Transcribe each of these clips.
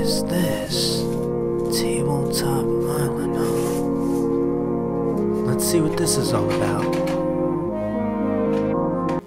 is this? Tabletop Island, huh? Let's see what this is all about.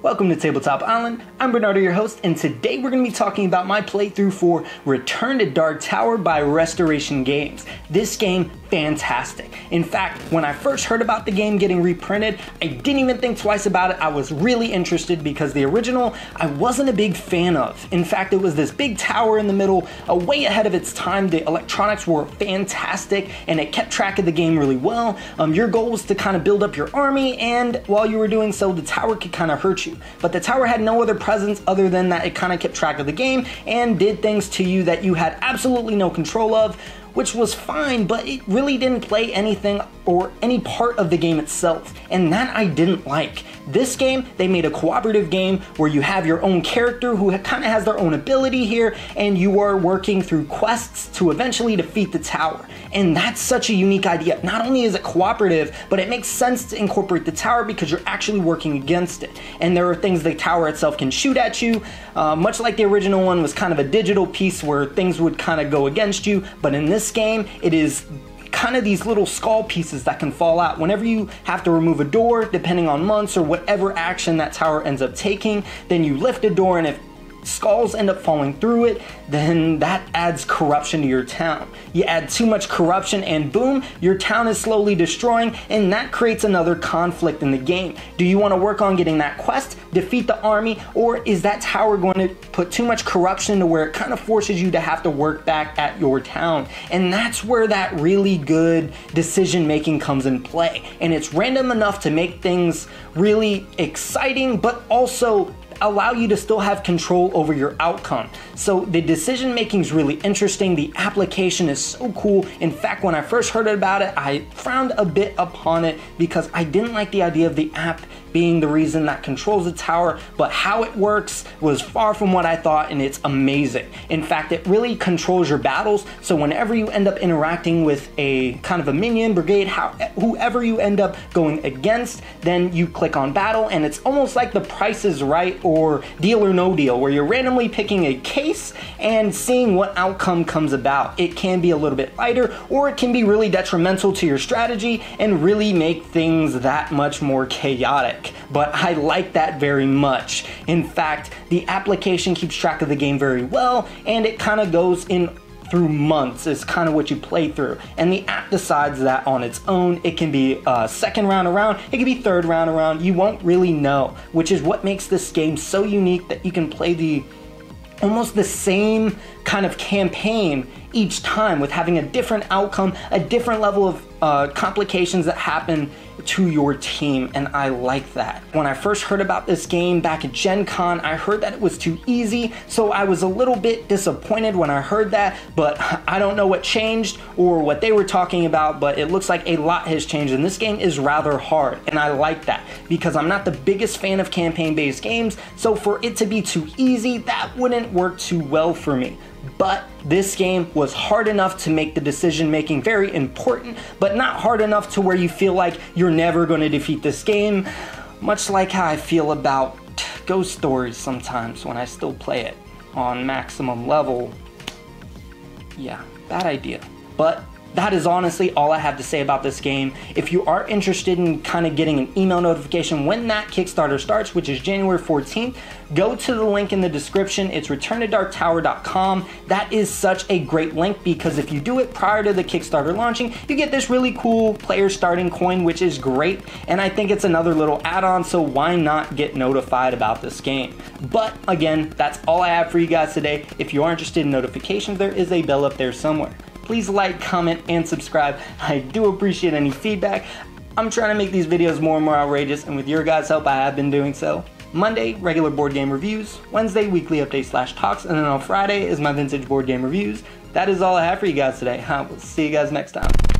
Welcome to Tabletop Island. I'm Bernardo, your host, and today we're going to be talking about my playthrough for Return to Dark Tower by Restoration Games. This game, fantastic. In fact, when I first heard about the game getting reprinted, I didn't even think twice about it. I was really interested because the original I wasn't a big fan of. In fact, it was this big tower in the middle, way ahead of its time. The electronics were fantastic and it kept track of the game really well. Your goal was to kind of build up your army, and while you were doing so, the tower could kind of hurt you. But the tower had no other presence other than that it kind of kept track of the game and did things to you that you had absolutely no control of, which was fine, but it really didn't play anything or any part of the game itself, and that I didn't like. This game, they made a cooperative game where you have your own character who kind of has their own ability here, and you are working through quests to eventually defeat the tower. And that's such a unique idea. Not only is it cooperative, but it makes sense to incorporate the tower because you're actually working against it. And there are things the tower itself can shoot at you, much like the original one was kind of a digital piece where things would kind of go against you, but in this game, it is kind of these little skull pieces that can fall out whenever you have to remove a door, depending on months or whatever action that tower ends up taking. Then you lift a door, and if skulls end up falling through it, then that adds corruption to your town. You add too much corruption and boom, your town is slowly destroying, and that creates another conflict in the game. Do you want to work on getting that quest, defeat the army, or is that tower going to put too much corruption to where it kind of forces you to have to work back at your town? And that's where that really good decision making comes in play. And it's random enough to make things really exciting, but also allow you to still have control over your outcome. So the decision making is really interesting. The application is so cool. In fact, when I first heard about it, I frowned a bit upon it because I didn't like the idea of the app being the reason that controls the tower, but how it works was far from what I thought, and it's amazing. In fact, it really controls your battles, so whenever you end up interacting with a kind of a minion, brigade, whoever you end up going against, then you click on battle, and it's almost like the Price is Right or Deal or No Deal, where you're randomly picking a case and seeing what outcome comes about. It can be a little bit lighter, or it can be really detrimental to your strategy and really make things that much more chaotic. But I like that very much. In fact, the application keeps track of the game very well, and it kind of goes in through months is kind of what you play through, and the app decides that on its own. It can be second round around, it can be third round around, you won't really know, which is what makes this game so unique, that you can play almost the same kind of campaign each time with having a different outcome, a different level of complications that happen to your team, and I like that. When I first heard about this game back at Gen Con, I heard that it was too easy, so I was a little bit disappointed when I heard that, but I don't know what changed or what they were talking about, but it looks like a lot has changed, and this game is rather hard, and I like that because I'm not the biggest fan of campaign-based games, so for it to be too easy, that wouldn't work too well for me. But this game was hard enough to make the decision making very important, but not hard enough to where you feel like you're never going to defeat this game, much like how I feel about Ghost Stories sometimes when I still play it on maximum level. Yeah, bad idea. But that is honestly all I have to say about this game. If you are interested in kind of getting an email notification when that Kickstarter starts, which is January 14th, go to the link in the description. It's returntodarktower.com. That is such a great link because if you do it prior to the Kickstarter launching, you get this really cool player starting coin, which is great. And I think it's another little add-on, so why not get notified about this game? But again, that's all I have for you guys today. If you are interested in notifications, there is a bell up there somewhere. Please like, comment, and subscribe. I do appreciate any feedback. I'm trying to make these videos more and more outrageous, and with your guys' help, I have been doing so. Monday, regular board game reviews. Wednesday, weekly update / talks. And then on Friday is my vintage board game reviews. That is all I have for you guys today. I will see you guys next time.